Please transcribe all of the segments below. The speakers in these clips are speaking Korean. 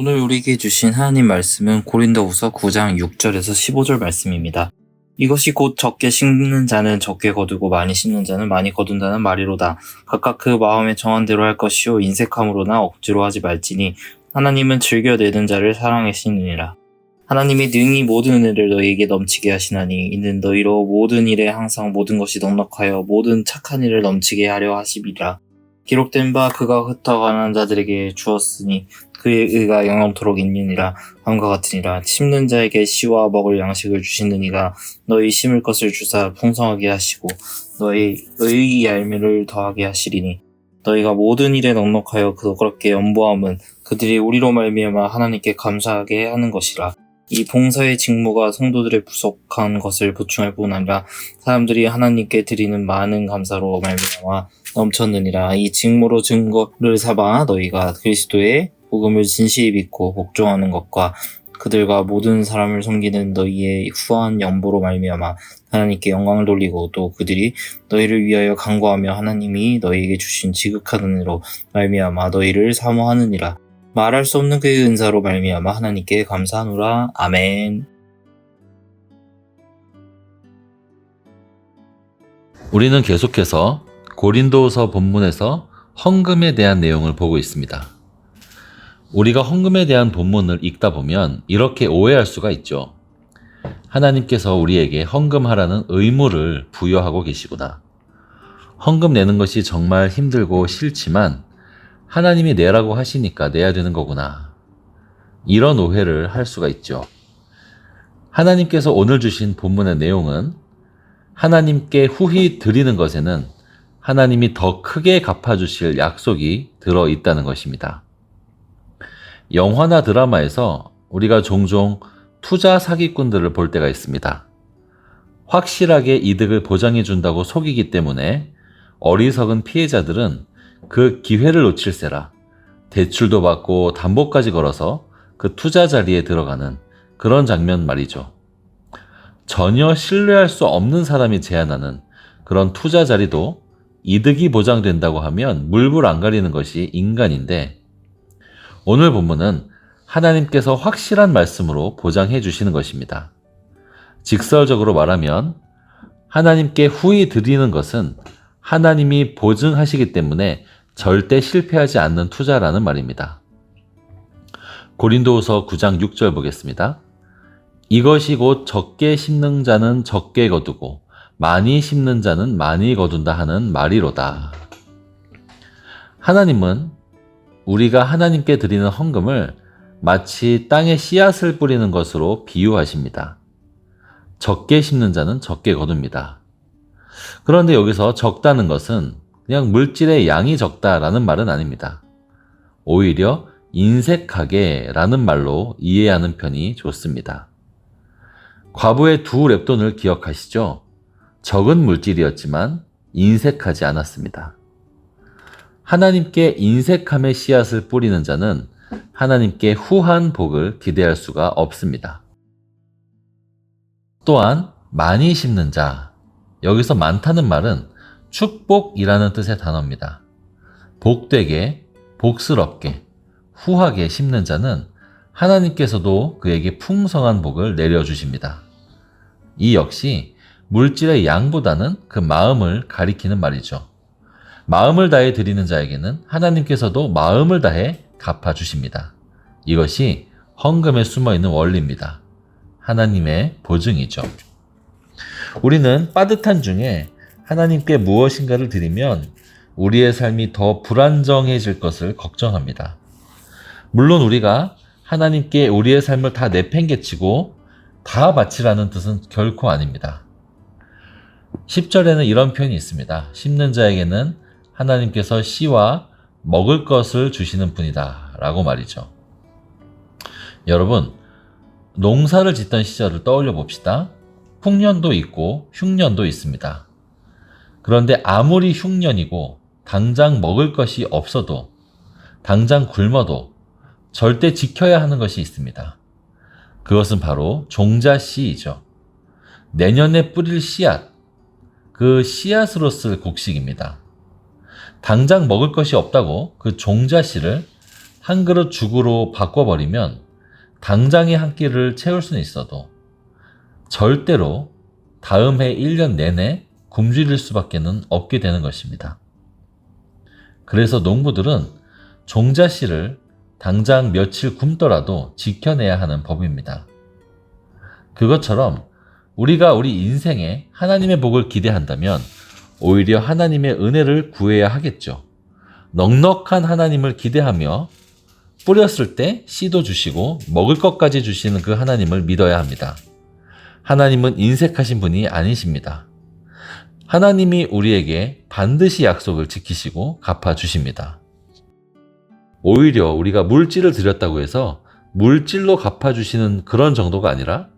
오늘 우리에게 주신 하나님 말씀은 고린도후서 9장 6절에서 15절 말씀입니다. 이것이 곧 적게 심는 자는 적게 거두고 많이 심는 자는 많이 거둔다는 말이로다. 각각 그 마음에 정한 대로 할 것이요 인색함으로나 억지로 하지 말지니 하나님은 즐겨 내는 자를 사랑하시느니라. 하나님이 능히 모든 은혜를 너희에게 넘치게 하시나니 이는 너희로 모든 일에 항상 모든 것이 넉넉하여 모든 착한 일을 넘치게 하려 하심이라. 기록된 바 그가 흩어가는 자들에게 주었으니 그의 의가 영영토록 있느니라. 함과 같으니라. 심는 자에게 씨와 먹을 양식을 주시는 이가 너희 심을 것을 주사 풍성하게 하시고 너희 열매를 더하게 하시리니 너희가 모든 일에 넉넉하여 그렇게 연보함은 그들이 우리로 말미암아 하나님께 감사하게 하는 것이라. 이 봉사의 직무가 성도들의 부족한 것을 보충할 뿐 아니라 사람들이 하나님께 드리는 많은 감사로 말미암아 넘쳤느니라. 이 직무로 증거를 삼아 너희가 그리스도의 복음을 진실히 믿고 복종하는 것과 그들과 모든 사람을 섬기는 너희의 후한 연보로 말미암아 하나님께 영광을 돌리고 또 그들이 너희를 위하여 간구하며 하나님이 너희에게 주신 지극한 은혜로 말미암아 너희를 사모하느니라. 말할 수 없는 그의 은사로 말미암아 하나님께 감사하노라. 아멘. 우리는 계속해서 고린도서 본문에서 헌금에 대한 내용을 보고 있습니다. 우리가 헌금에 대한 본문을 읽다 보면 이렇게 오해할 수가 있죠. 하나님께서 우리에게 헌금하라는 의무를 부여하고 계시구나. 헌금 내는 것이 정말 힘들고 싫지만 하나님이 내라고 하시니까 내야 되는 거구나. 이런 오해를 할 수가 있죠. 하나님께서 오늘 주신 본문의 내용은 하나님께 후히 드리는 것에는 하나님이 더 크게 갚아주실 약속이 들어있다는 것입니다. 영화나 드라마에서 우리가 종종 투자 사기꾼들을 볼 때가 있습니다. 확실하게 이득을 보장해준다고 속이기 때문에 어리석은 피해자들은 그 기회를 놓칠세라 대출도 받고 담보까지 걸어서 그 투자 자리에 들어가는 그런 장면 말이죠. 전혀 신뢰할 수 없는 사람이 제안하는 그런 투자 자리도 이득이 보장된다고 하면 물불 안 가리는 것이 인간인데 오늘 본문은 하나님께서 확실한 말씀으로 보장해 주시는 것입니다. 직설적으로 말하면 하나님께 후히 드리는 것은 하나님이 보증하시기 때문에 절대 실패하지 않는 투자라는 말입니다. 고린도후서 9장 6절 보겠습니다. 이것이 곧 적게 심는 자는 적게 거두고 많이 심는 자는 많이 거둔다 하는 말이로다. 하나님은 우리가 하나님께 드리는 헌금을 마치 땅에 씨앗을 뿌리는 것으로 비유하십니다. 적게 심는 자는 적게 거둡니다. 그런데 여기서 적다는 것은 그냥 물질의 양이 적다라는 말은 아닙니다. 오히려 인색하게 라는 말로 이해하는 편이 좋습니다. 과부의 두 렙돈을 기억하시죠? 적은 물질이었지만 인색하지 않았습니다. 하나님께 인색함의 씨앗을 뿌리는 자는 하나님께 후한 복을 기대할 수가 없습니다. 또한 많이 심는 자, 여기서 많다는 말은 축복이라는 뜻의 단어입니다. 복되게, 복스럽게, 후하게 심는 자는 하나님께서도 그에게 풍성한 복을 내려주십니다. 이 역시 물질의 양보다는 그 마음을 가리키는 말이죠. 마음을 다해 드리는 자에게는 하나님께서도 마음을 다해 갚아주십니다. 이것이 헌금에 숨어있는 원리입니다. 하나님의 보증이죠. 우리는 빠듯한 중에 하나님께 무엇인가를 드리면 우리의 삶이 더 불안정해질 것을 걱정합니다. 물론 우리가 하나님께 우리의 삶을 다 내팽개치고 다 바치라는 뜻은 결코 아닙니다. 10절에는 이런 표현이 있습니다. 심는 자에게는 하나님께서 씨와 먹을 것을 주시는 분이다 라고 말이죠. 여러분, 농사를 짓던 시절을 떠올려 봅시다. 풍년도 있고 흉년도 있습니다. 그런데 아무리 흉년이고 당장 먹을 것이 없어도 당장 굶어도 절대 지켜야 하는 것이 있습니다. 그것은 바로 종자씨이죠. 내년에 뿌릴 씨앗, 그 씨앗으로 쓸 곡식입니다. 당장 먹을 것이 없다고 그 종자씨를 한 그릇 죽으로 바꿔버리면 당장의 한 끼를 채울 수는 있어도 절대로 다음 해 1년 내내 굶주릴 수밖에는 없게 되는 것입니다. 그래서 농부들은 종자씨를 당장 며칠 굶더라도 지켜내야 하는 법입니다. 그것처럼 우리가 우리 인생에 하나님의 복을 기대한다면 오히려 하나님의 은혜를 구해야 하겠죠. 넉넉한 하나님을 기대하며 뿌렸을 때 씨도 주시고 먹을 것까지 주시는 그 하나님을 믿어야 합니다. 하나님은 인색하신 분이 아니십니다. 하나님이 우리에게 반드시 약속을 지키시고 갚아주십니다. 오히려 우리가 물질을 드렸다고 해서 물질로 갚아주시는 그런 정도가 아니라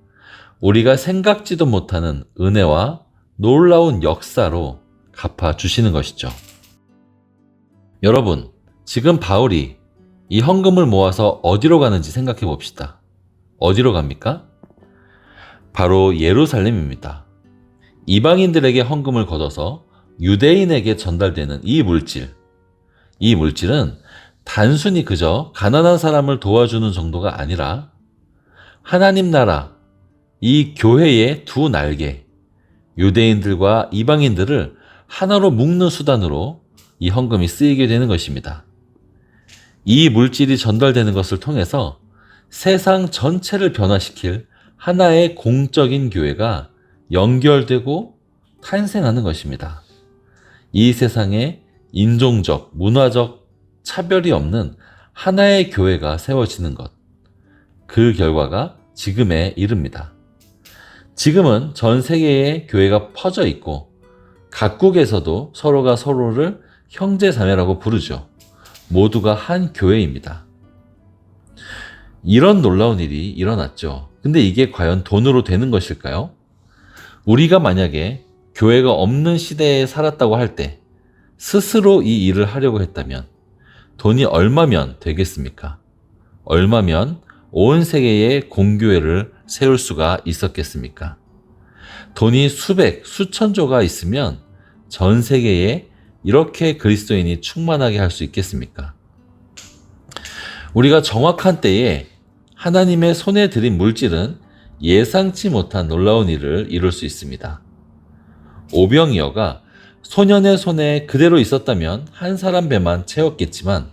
우리가 생각지도 못하는 은혜와 놀라운 역사로 갚아주시는 것이죠. 여러분, 지금 바울이 이 헌금을 모아서 어디로 가는지 생각해 봅시다. 어디로 갑니까? 바로 예루살렘입니다. 이방인들에게 헌금을 걷어서 유대인에게 전달되는 이 물질은 단순히 그저 가난한 사람을 도와주는 정도가 아니라 하나님 나라, 이 교회의 두 날개, 유대인들과 이방인들을 하나로 묶는 수단으로 이 헌금이 쓰이게 되는 것입니다. 이 물질이 전달되는 것을 통해서 세상 전체를 변화시킬 하나의 공적인 교회가 연결되고 탄생하는 것입니다. 이 세상에 인종적, 문화적 차별이 없는 하나의 교회가 세워지는 것. 그 결과가 지금에 이릅니다. 지금은 전 세계에 교회가 퍼져 있고 각국에서도 서로가 서로를 형제자매라고 부르죠. 모두가 한 교회입니다. 이런 놀라운 일이 일어났죠. 근데 이게 과연 돈으로 되는 것일까요? 우리가 만약에 교회가 없는 시대에 살았다고 할 때 스스로 이 일을 하려고 했다면 돈이 얼마면 되겠습니까? 얼마면 온 세계에 공교회를 세울 수가 있었겠습니까? 돈이 수백, 수천조가 있으면 전 세계에 이렇게 그리스도인이 충만하게 할 수 있겠습니까? 우리가 정확한 때에 하나님의 손에 들인 물질은 예상치 못한 놀라운 일을 이룰 수 있습니다. 오병이어가 소년의 손에 그대로 있었다면 한 사람 배만 채웠겠지만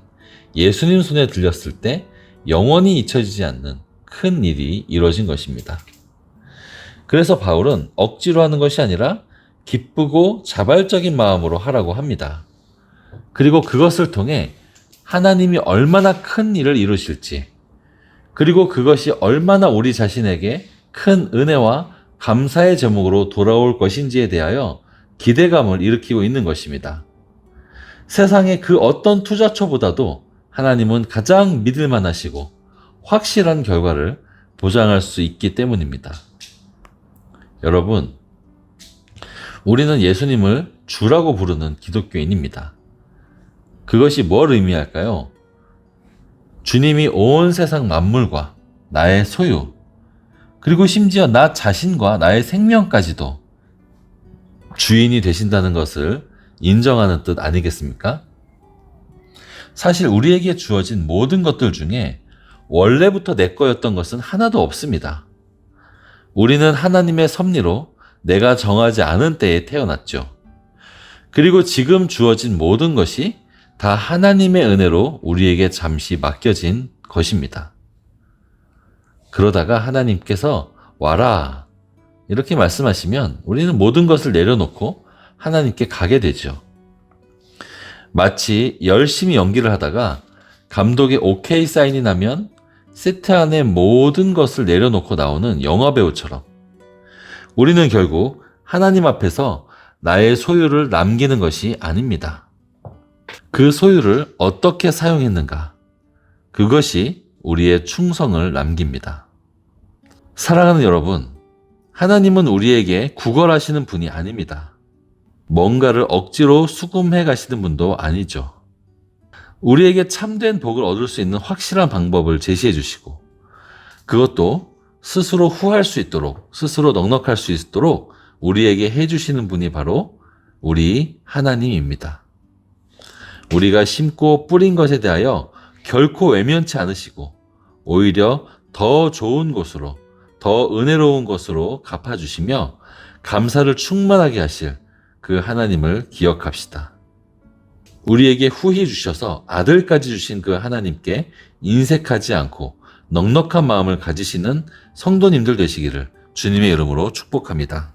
예수님 손에 들렸을 때 영원히 잊혀지지 않는 큰 일이 이루어진 것입니다. 그래서 바울은 억지로 하는 것이 아니라 기쁘고 자발적인 마음으로 하라고 합니다. 그리고 그것을 통해 하나님이 얼마나 큰 일을 이루실지, 그리고 그것이 얼마나 우리 자신에게 큰 은혜와 감사의 제목으로 돌아올 것인지에 대하여 기대감을 일으키고 있는 것입니다. 세상의 그 어떤 투자처보다도 하나님은 가장 믿을만 하시고 확실한 결과를 보장할 수 있기 때문입니다. 여러분, 우리는 예수님을 주라고 부르는 기독교인입니다. 그것이 뭘 의미할까요? 주님이 온 세상 만물과 나의 소유, 그리고 심지어 나 자신과 나의 생명까지도 주인이 되신다는 것을 인정하는 뜻 아니겠습니까? 사실 우리에게 주어진 모든 것들 중에 원래부터 내 거였던 것은 하나도 없습니다. 우리는 하나님의 섭리로 내가 정하지 않은 때에 태어났죠. 그리고 지금 주어진 모든 것이 다 하나님의 은혜로 우리에게 잠시 맡겨진 것입니다. 그러다가 하나님께서 와라 이렇게 말씀하시면 우리는 모든 것을 내려놓고 하나님께 가게 되죠. 마치 열심히 연기를 하다가 감독의 오케이 사인이 나면 세트 안에 모든 것을 내려놓고 나오는 영화배우처럼 우리는 결국 하나님 앞에서 나의 소유를 남기는 것이 아닙니다. 그 소유를 어떻게 사용했는가? 그것이 우리의 충성을 남깁니다. 사랑하는 여러분, 하나님은 우리에게 구걸하시는 분이 아닙니다. 뭔가를 억지로 수금해 가시는 분도 아니죠. 우리에게 참된 복을 얻을 수 있는 확실한 방법을 제시해 주시고 그것도 스스로 후할 수 있도록, 스스로 넉넉할 수 있도록 우리에게 해주시는 분이 바로 우리 하나님입니다. 우리가 심고 뿌린 것에 대하여 결코 외면치 않으시고 오히려 더 좋은 곳으로, 더 은혜로운 것으로 갚아주시며 감사를 충만하게 하실 그 하나님을 기억합시다. 우리에게 후히 주셔서 아들까지 주신 그 하나님께 인색하지 않고 넉넉한 마음을 가지시는 성도님들 되시기를 주님의 이름으로 축복합니다.